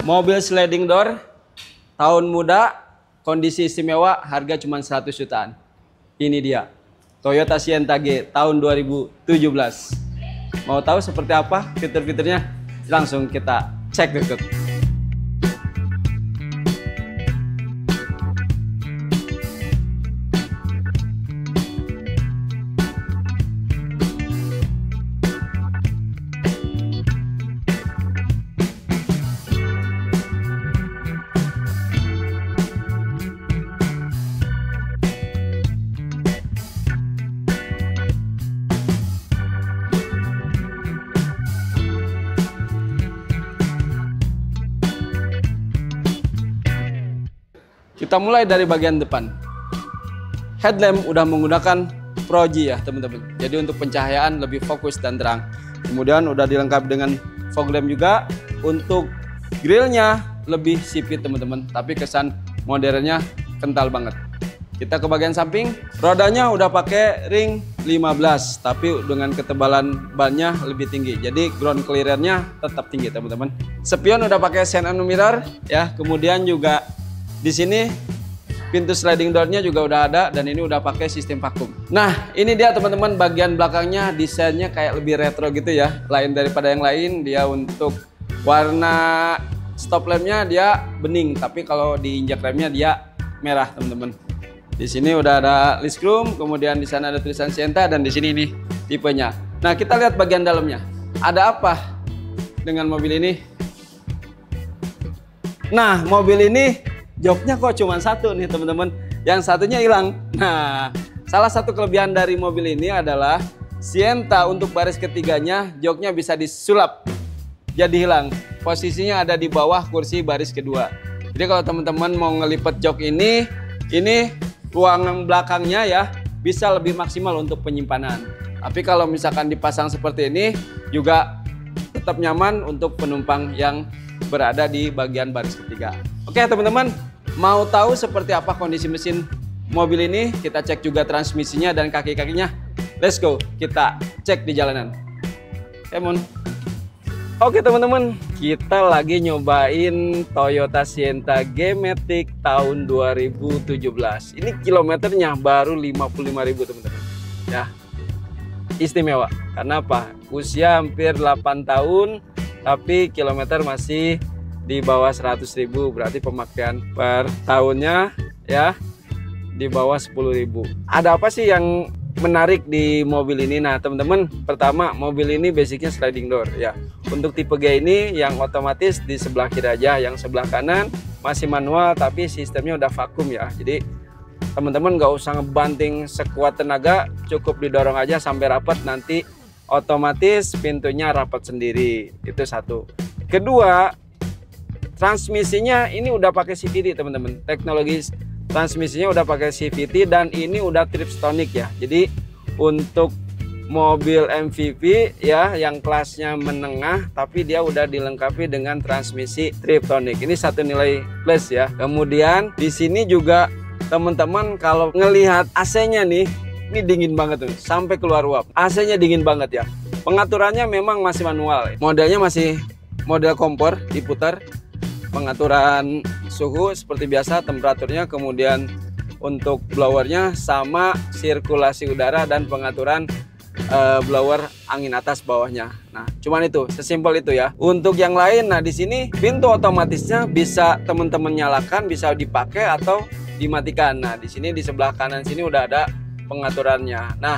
Mobil sliding door, tahun muda, kondisi istimewa, harga cuma 100 jutaan. Ini dia, Toyota Sienta G tahun 2017. Mau tahu seperti apa fitur-fiturnya? Langsung kita cek berikut. Kita mulai dari bagian depan. Headlamp udah menggunakan Pro-G ya teman-teman. Jadi untuk pencahayaan lebih fokus dan terang. Kemudian udah dilengkapi dengan fog lamp juga. Untuk grillnya lebih sipit teman-teman. Tapi kesan modernnya kental banget. Kita ke bagian samping. Rodanya udah pakai ring 15. Tapi dengan ketebalan bannya lebih tinggi. Jadi ground clearance-nya tetap tinggi teman-teman. Spion udah pakai sun and mirror ya. Kemudian juga di sini pintu sliding door-nya juga udah ada dan ini udah pakai sistem vakum. Nah, ini dia teman-teman bagian belakangnya, desainnya kayak lebih retro gitu ya. Lain daripada yang lain, dia untuk warna stop lamp-nya dia bening, tapi kalau diinjak remnya dia merah, teman-teman. Di sini udah ada list chrome, kemudian di sana ada tulisan Sienta dan di sini nih tipenya. Nah, kita lihat bagian dalamnya. Ada apa dengan mobil ini? Nah, mobil ini joknya kok cuma satu nih teman-teman, yang satunya hilang. Nah, salah satu kelebihan dari mobil ini adalah Sienta untuk baris ketiganya joknya bisa disulap jadi hilang. Posisinya ada di bawah kursi baris kedua. Jadi kalau teman-teman mau ngelipet jok ini ruangan belakangnya ya bisa lebih maksimal untuk penyimpanan. Tapi kalau misalkan dipasang seperti ini juga tetap nyaman untuk penumpang yang berada di bagian baris ketiga. Oke teman-teman, mau tahu seperti apa kondisi mesin mobil ini? Kita cek juga transmisinya dan kaki-kakinya. Let's go, kita cek di jalanan. Come on. Oke teman-teman, kita lagi nyobain Toyota Sienta G Matic tahun 2017. Ini kilometernya baru 55.000 teman-teman. Ya, istimewa. Karena apa? Usia hampir 8 tahun, tapi kilometer masih di bawah 100.000, berarti pemakaian per tahunnya ya di bawah 10.000. Ada apa sih yang menarik di mobil ini? Nah teman-teman, pertama mobil ini basicnya sliding door ya. Untuk tipe G ini yang otomatis di sebelah kiri aja, yang sebelah kanan masih manual tapi sistemnya udah vakum ya. Jadi teman-teman nggak usah ngebanting sekuat tenaga, cukup didorong aja sampai rapat, nanti otomatis pintunya rapat sendiri. Itu satu. Kedua, transmisinya ini udah pakai CVT teman-teman. Teknologi transmisinya udah pakai CVT dan ini udah Triptonic ya. Jadi untuk mobil MPV ya yang kelasnya menengah tapi dia udah dilengkapi dengan transmisi Triptonic. Ini satu nilai plus ya. Kemudian di sini juga teman-teman kalau ngelihat AC-nya nih, ini dingin banget tuh sampai keluar uap. AC-nya dingin banget ya. Pengaturannya memang masih manual. Modelnya masih model kompor diputar. Pengaturan suhu seperti biasa, temperaturnya, kemudian untuk blowernya sama sirkulasi udara dan pengaturan blower angin atas bawahnya. Nah, cuman itu, sesimpel itu ya. Untuk yang lain, nah di sini pintu otomatisnya bisa teman-teman nyalakan, bisa dipakai atau dimatikan. Nah, di sini di sebelah kanan sini udah ada pengaturannya. Nah,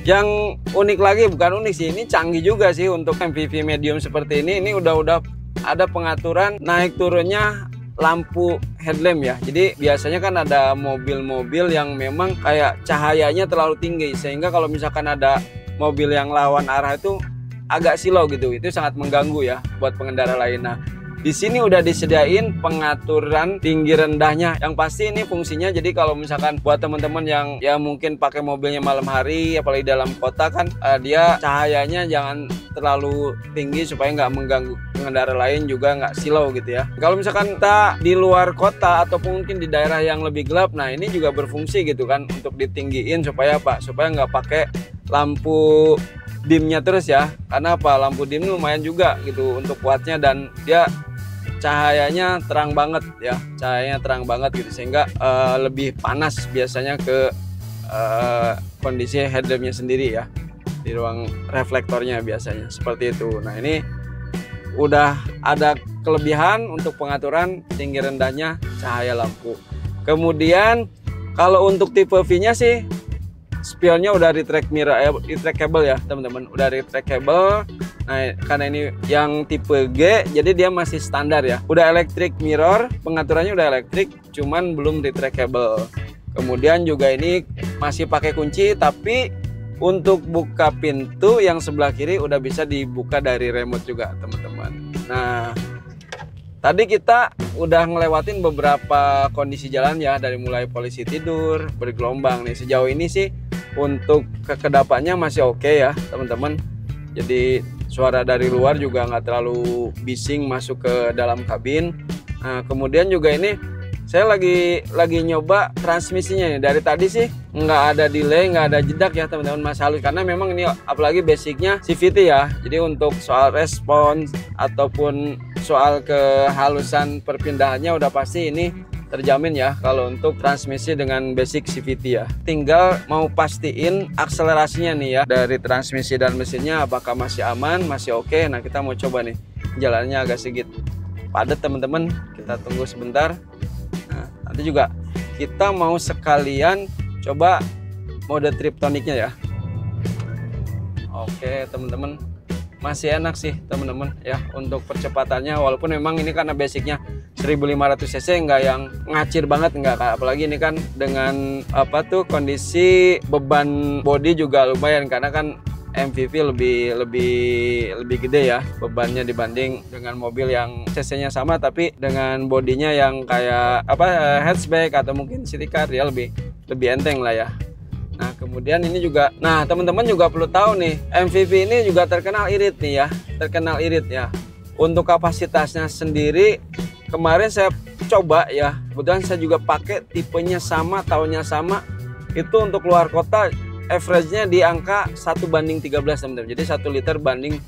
yang unik lagi, bukan unik sih, ini canggih juga sih untuk MPV medium seperti ini udah ada pengaturan naik turunnya lampu headlamp ya. Jadi biasanya kan ada mobil-mobil yang memang kayak cahayanya terlalu tinggi sehingga kalau misalkan ada mobil yang lawan arah itu agak silau gitu. Itu sangat mengganggu ya buat pengendara lain. Nah, di sini udah disediain pengaturan tinggi rendahnya. Yang pasti ini fungsinya jadi kalau misalkan buat teman-teman yang ya mungkin pakai mobilnya malam hari apalagi dalam kota kan dia cahayanya jangan terlalu tinggi supaya nggak mengganggu pengendara lain juga nggak silau gitu ya. Kalau misalkan kita di luar kota ataupun mungkin di daerah yang lebih gelap, nah ini juga berfungsi gitu kan untuk ditinggiin supaya apa? Supaya nggak pakai lampu dimnya terus ya. Karena apa? Lampu dim lumayan juga gitu untuk wattnya dan dia cahayanya terang banget ya, cahayanya terang banget gitu, sehingga lebih panas biasanya ke kondisi headlampnya sendiri ya, di ruang reflektornya biasanya seperti itu. Nah ini udah ada kelebihan untuk pengaturan tinggi rendahnya cahaya lampu. Kemudian kalau untuk tipe V nya sih spionnya udah retract mirror, retractable ya teman-teman, udah retractable. Nah karena ini yang tipe G, jadi dia masih standar ya, udah electric mirror, pengaturannya udah elektrik, cuman belum retractable. Kemudian juga ini masih pakai kunci, tapi untuk buka pintu yang sebelah kiri udah bisa dibuka dari remote juga teman-teman. Nah tadi kita udah ngelewatin beberapa kondisi jalan ya, dari mulai polisi tidur, bergelombang nih. Sejauh ini sih untuk kekedapannya masih oke ya teman-teman. Jadi suara dari luar juga nggak terlalu bising masuk ke dalam kabin. Nah kemudian juga ini saya lagi nyoba transmisinya nih. Dari tadi sih nggak ada delay, nggak ada jedak ya teman-teman, masih halus, karena memang ini apalagi basicnya CVT ya. Jadi untuk soal respons ataupun soal kehalusan perpindahannya udah pasti ini terjamin ya kalau untuk transmisi dengan basic CVT ya. Tinggal mau pastiin akselerasinya nih ya, dari transmisi dan mesinnya apakah masih aman, masih oke. Nah kita mau coba nih, jalannya agak sedikit padat teman-teman, kita tunggu sebentar. Nah nanti juga kita mau sekalian coba mode triptoniknya ya. Oke teman-teman, masih enak sih teman-teman ya untuk percepatannya, walaupun memang ini karena basicnya 1500 cc, nggak yang ngacir banget, nggak, apalagi ini kan dengan apa tuh kondisi beban bodi juga lumayan, karena kan MVV lebih gede ya bebannya dibanding dengan mobil yang cc-nya sama tapi dengan bodinya yang kayak apa hatchback atau mungkin city car, ya lebih enteng lah ya. Nah kemudian ini juga, nah teman-teman juga perlu tahu nih, MVV ini juga terkenal irit nih ya, terkenal irit ya. Untuk kapasitasnya sendiri kemarin saya coba ya, kebetulan saya juga pakai tipenya sama, tahunnya sama, itu untuk luar kota average-nya di angka 1:13 teman-teman. Jadi 1 liter banding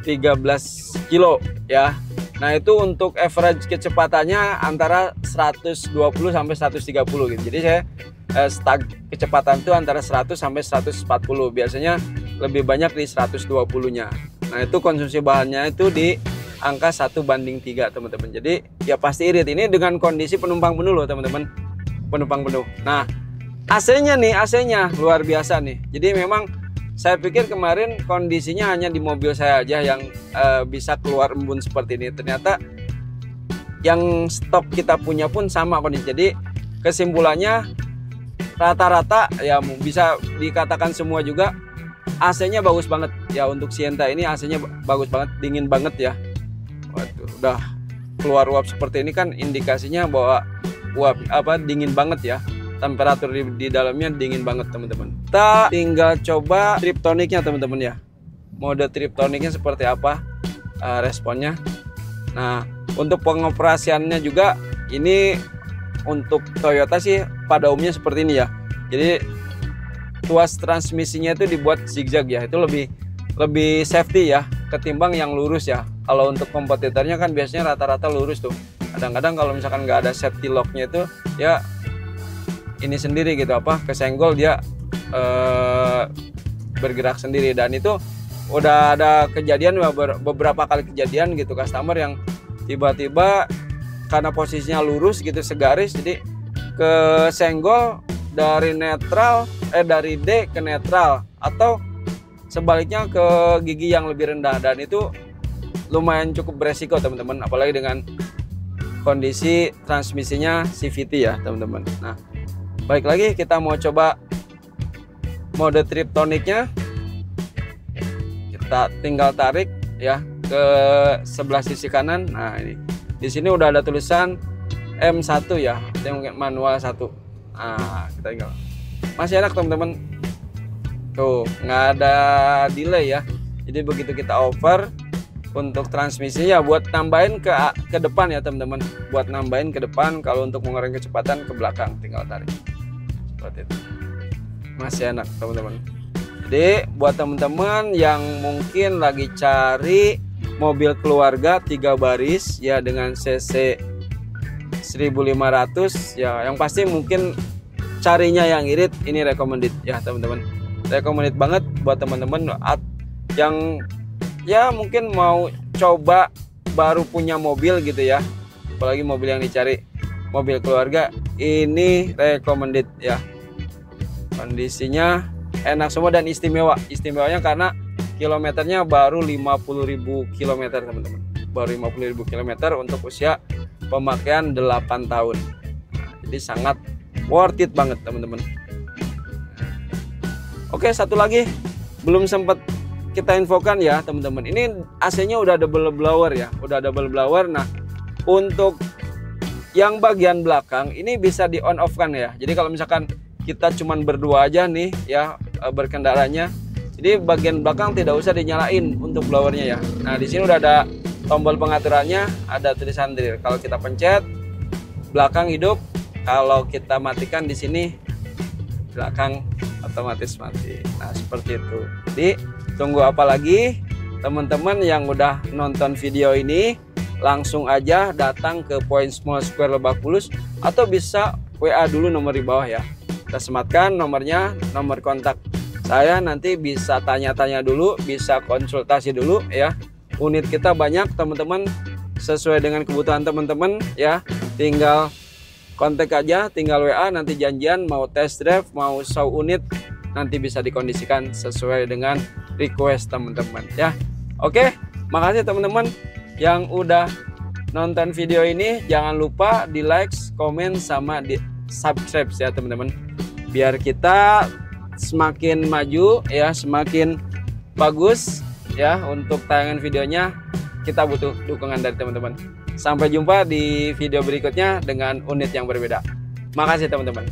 13 kilo ya. Nah itu untuk average kecepatannya antara 120 sampai 130 gitu. Jadi saya stag kecepatan itu antara 100 sampai 140, biasanya lebih banyak di 120-nya. Nah itu konsumsi bahannya itu di angka 1:3 teman-teman. Jadi ya pasti irit. Ini dengan kondisi penumpang penuh loh teman-teman, penumpang penuh. Nah AC-nya nih, AC-nya luar biasa nih. Jadi memang saya pikir kemarin kondisinya hanya di mobil saya aja yang bisa keluar embun seperti ini. Ternyata yang stok kita punya pun sama kondisi. Jadi kesimpulannya rata-rata ya bisa dikatakan semua juga AC-nya bagus banget ya. Untuk Sienta ini AC-nya bagus banget, dingin banget ya. Waduh, udah keluar uap seperti ini kan indikasinya bahwa uap dingin banget ya. Temperatur di dalamnya dingin banget teman-teman. Kita tinggal coba triptoniknya teman-teman ya. Mode triptoniknya seperti apa responnya. Nah untuk pengoperasiannya juga ini untuk Toyota sih pada umumnya seperti ini ya. Jadi tuas transmisinya itu dibuat zigzag ya. Itu lebih safety ya ketimbang yang lurus ya. Kalau untuk kompetitornya kan biasanya rata-rata lurus tuh. Kadang-kadang kalau misalkan nggak ada safety locknya itu ya ini sendiri gitu, kesenggol dia bergerak sendiri. Dan itu udah ada kejadian, beberapa kali kejadian gitu, customer yang tiba-tiba karena posisinya lurus gitu segaris, jadi kesenggol dari netral dari D ke netral atau sebaliknya ke gigi yang lebih rendah, dan itu lumayan cukup beresiko teman-teman, apalagi dengan kondisi transmisinya CVT ya teman-teman. Nah baik lagi, kita mau coba mode triptoniknya. Kita tinggal tarik ya ke sebelah sisi kanan. Nah ini di sini udah ada tulisan M1 ya, itu mungkin manual 1. Nah kita tinggal, masih enak teman-teman, tuh nggak ada delay ya. Jadi begitu kita over untuk transmisinya, buat nambahin ke depan ya teman-teman, buat nambahin ke depan. Kalau untuk mengurangi kecepatan ke belakang tinggal tarik seperti itu, masih enak teman-teman. Jadi buat teman-teman yang mungkin lagi cari mobil keluarga 3 baris ya dengan cc 1500 ya. Yang pasti mungkin carinya yang irit ini recommended ya teman-teman. Recommended banget buat teman-teman yang ya mungkin mau coba baru punya mobil gitu ya. Apalagi mobil yang dicari mobil keluarga, ini recommended ya. Kondisinya enak semua dan istimewa. Istimewanya karena kilometernya baru 50.000 km teman-teman. Baru 50.000 km untuk usia pemakaian 8 tahun. Nah, jadi sangat worth it banget teman-teman. Oke, satu lagi belum sempat kita infokan ya teman-teman. Ini AC-nya udah double blower ya, udah double blower. Nah, untuk yang bagian belakang ini bisa di on off kan ya. Jadi kalau misalkan kita cuman berdua aja nih ya berkendaranya, jadi bagian belakang tidak usah dinyalain untuk blowernya ya. Nah, di sini udah ada tombol pengaturannya, ada tulisan drill. Kalau kita pencet belakang hidup, kalau kita matikan di sini belakang otomatis mati. Nah, seperti itu. Jadi tunggu apa lagi teman-teman yang udah nonton video ini, langsung aja datang ke Point Small Square Lebak Bulus atau bisa WA dulu nomor di bawah ya. Kita sematkan nomornya, nomor kontak saya, nanti bisa tanya-tanya dulu, bisa konsultasi dulu ya. Unit kita banyak teman-teman, sesuai dengan kebutuhan teman-teman ya. Tinggal kontak aja, tinggal WA, nanti janjian mau test drive, mau show unit, nanti bisa dikondisikan sesuai dengan request teman-teman ya. Oke, makasih teman-teman yang udah nonton video ini. Jangan lupa di like, komen, sama di subscribe ya teman-teman, biar kita semakin maju ya, semakin bagus ya untuk tayangan videonya. Kita butuh dukungan dari teman-teman. Sampai jumpa di video berikutnya dengan unit yang berbeda. Makasih teman-teman.